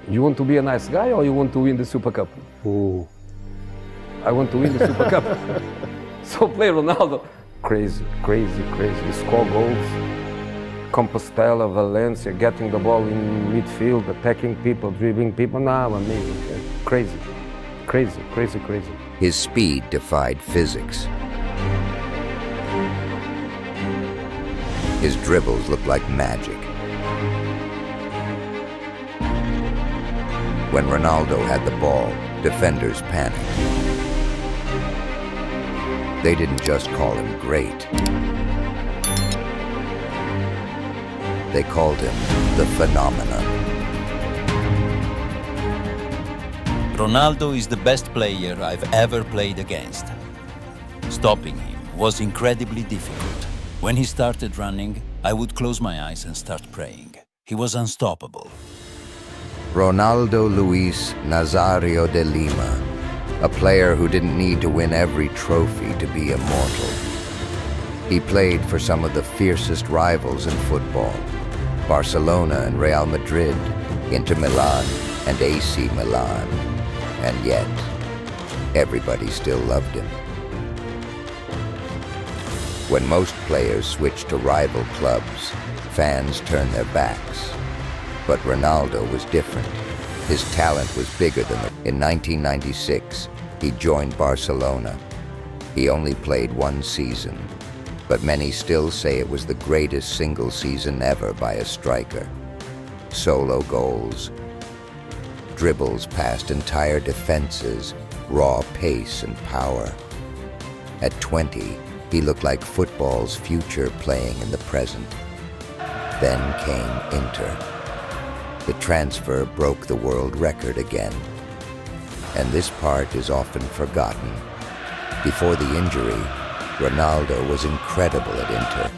You want to be a nice guy or you want to win the Super Cup? Ooh. I want to win the Super Cup. So play Ronaldo. Crazy, crazy, crazy. You score goals. Compostela, Valencia, getting the ball in midfield, attacking people, dribbling people. Now, amazing. Crazy, crazy, crazy, crazy. His speed defied physics. His dribbles looked like magic. When Ronaldo had the ball, defenders panicked. They didn't just call him great. They called him the phenomenon. Ronaldo is the best player I've ever played against. Stopping him was incredibly difficult. When he started running, I would close my eyes and start praying. He was unstoppable. Ronaldo Luís Nazário de Lima, a player who didn't need to win every trophy to be immortal. He played for some of the fiercest rivals in football: Barcelona and Real Madrid, Inter Milan and AC Milan. And yet, everybody still loved him. When most players switched to rival clubs, fans turned their backs. But Ronaldo was different. His talent was bigger than them. In 1996, he joined Barcelona. He only played one season, but many still say it was the greatest single season ever by a striker. Solo goals, dribbles past entire defenses, raw pace and power. At 20, he looked like football's future playing in the present. Then came Inter. The transfer broke the world record again. And this part is often forgotten. Before the injury, Ronaldo was incredible at Inter.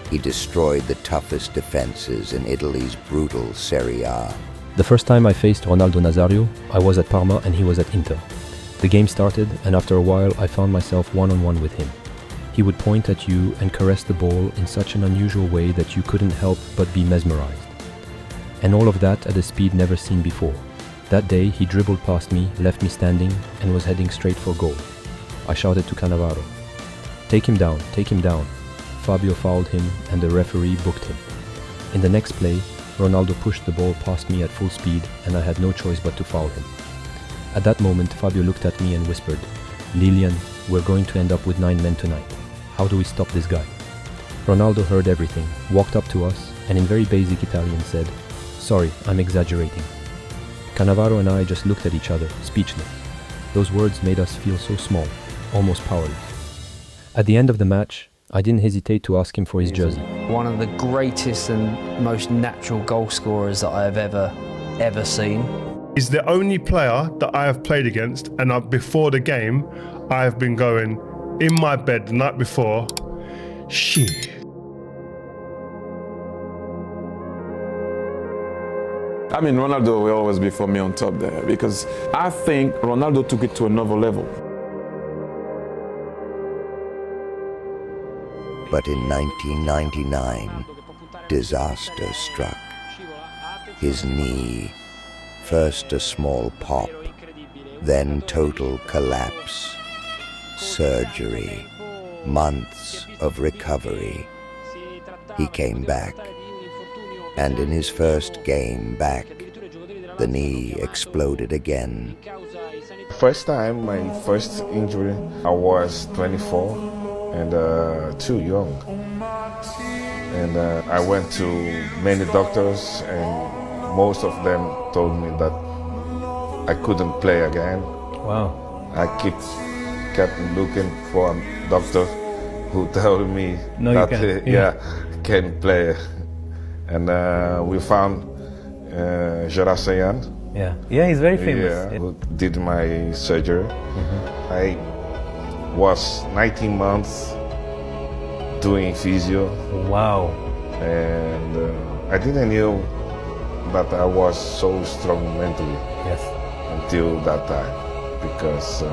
He destroyed the toughest defenses in Italy's brutal Serie A. The first time I faced Ronaldo Nazário, I was at Parma and he was at Inter. The game started, and after a while I found myself one-on-one with him. He would point at you and caress the ball in such an unusual way that you couldn't help but be mesmerized. And all of that at a speed never seen before. That day he dribbled past me, left me standing, and was heading straight for goal. I shouted to Cannavaro, take him down, take him down." Fabio fouled him and the referee booked him. In the next play, Ronaldo pushed the ball past me at full speed and I had no choice but to foul him. At that moment, Fabio looked at me and whispered, "Lilian, we're going to end up with 9 men tonight. How do we stop this guy?" Ronaldo heard everything, walked up to us, and in very basic Italian said, "Sorry, I'm exaggerating." Cannavaro and I just looked at each other, speechless. Those words made us feel so small, almost powerless. At the end of the match, I didn't hesitate to ask him for his jersey. One of the greatest and most natural goal scorers that I have ever seen. He's the only player that I have played against, and before the game, I have been going in my bed the night before, shit. I mean, Ronaldo will always be for me on top there, because I think Ronaldo took it to another level. But in 1999, disaster struck. His knee, first a small pop, then total collapse, surgery, months of recovery. He came back, and in his first game back, the knee exploded again. First time, my first injury, I was 24 and too young. And I went to many doctors, and most of them told me that I couldn't play again. Wow. I kept looking for a doctor who told me No, that you can. can play. And we found Gerard Sayan. Yeah, he's very famous. Yeah, who did my surgery. I was 19 months doing physio. Wow. And I didn't know that I was so strong mentally. Yes. Until that time, because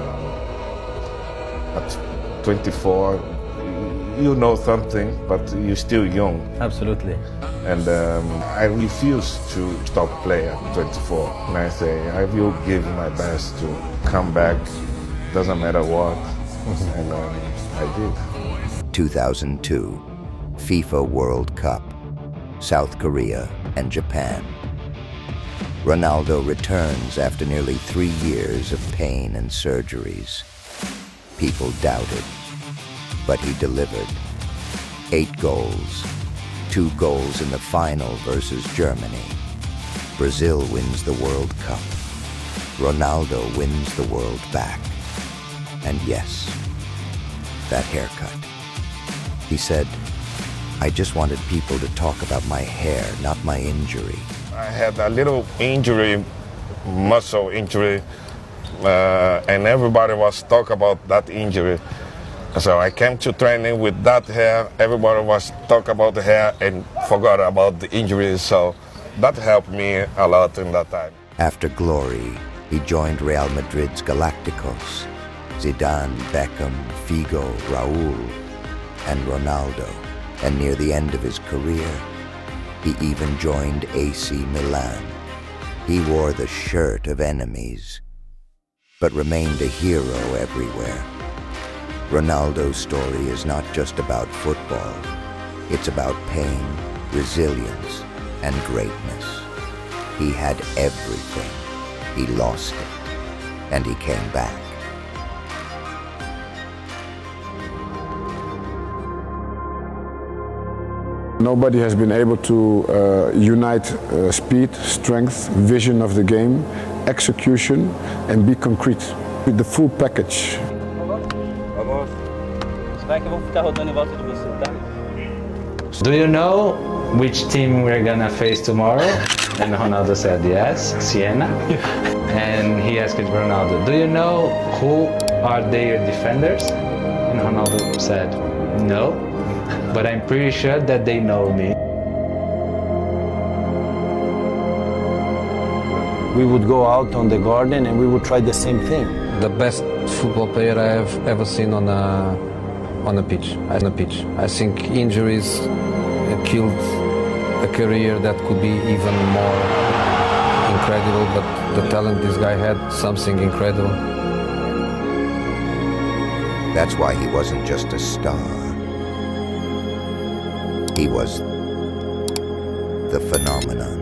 at 24 you know something, but you're still young. Absolutely. And I refuse to stop playing at 24. And I say, I will give my best to come back, doesn't matter what. And I did. 2002, FIFA World Cup, South Korea and Japan. Ronaldo returns after nearly 3 years of pain and surgeries. People doubted, but he delivered. 8 goals, 2 goals in the final versus Germany. Brazil wins the World Cup. Ronaldo wins the world back. And yes, that haircut. He said, I just wanted people to talk about my hair, not my injury. I had a little injury, muscle injury, and everybody was talking about that injury. So I came to training with that hair. Everybody was talking about the hair and forgot about the injury. So that helped me a lot in that time. After glory, he joined Real Madrid's Galacticos. Zidane, Beckham, Figo, Raúl, and Ronaldo. And near the end of his career, he even joined AC Milan. He wore the shirt of enemies, but remained a hero everywhere. Ronaldo's story is not just about football. It's about pain, resilience, and greatness. He had everything. He lost it, and he came back. Nobody has been able to unite speed, strength, vision of the game, execution, and be concrete. With the full package. Do you know which team we're gonna face tomorrow? And Ronaldo said yes, Siena. And he asked Ronaldo, do you know who are their defenders? And Ronaldo said, no, but I'm pretty sure that they know me. We would go out on the garden and we would try the same thing. The best football player I have ever seen on a pitch. I think injuries killed a career that could be even more incredible, but the talent this guy had, something incredible. That's why he wasn't just a star. He was the phenomenon.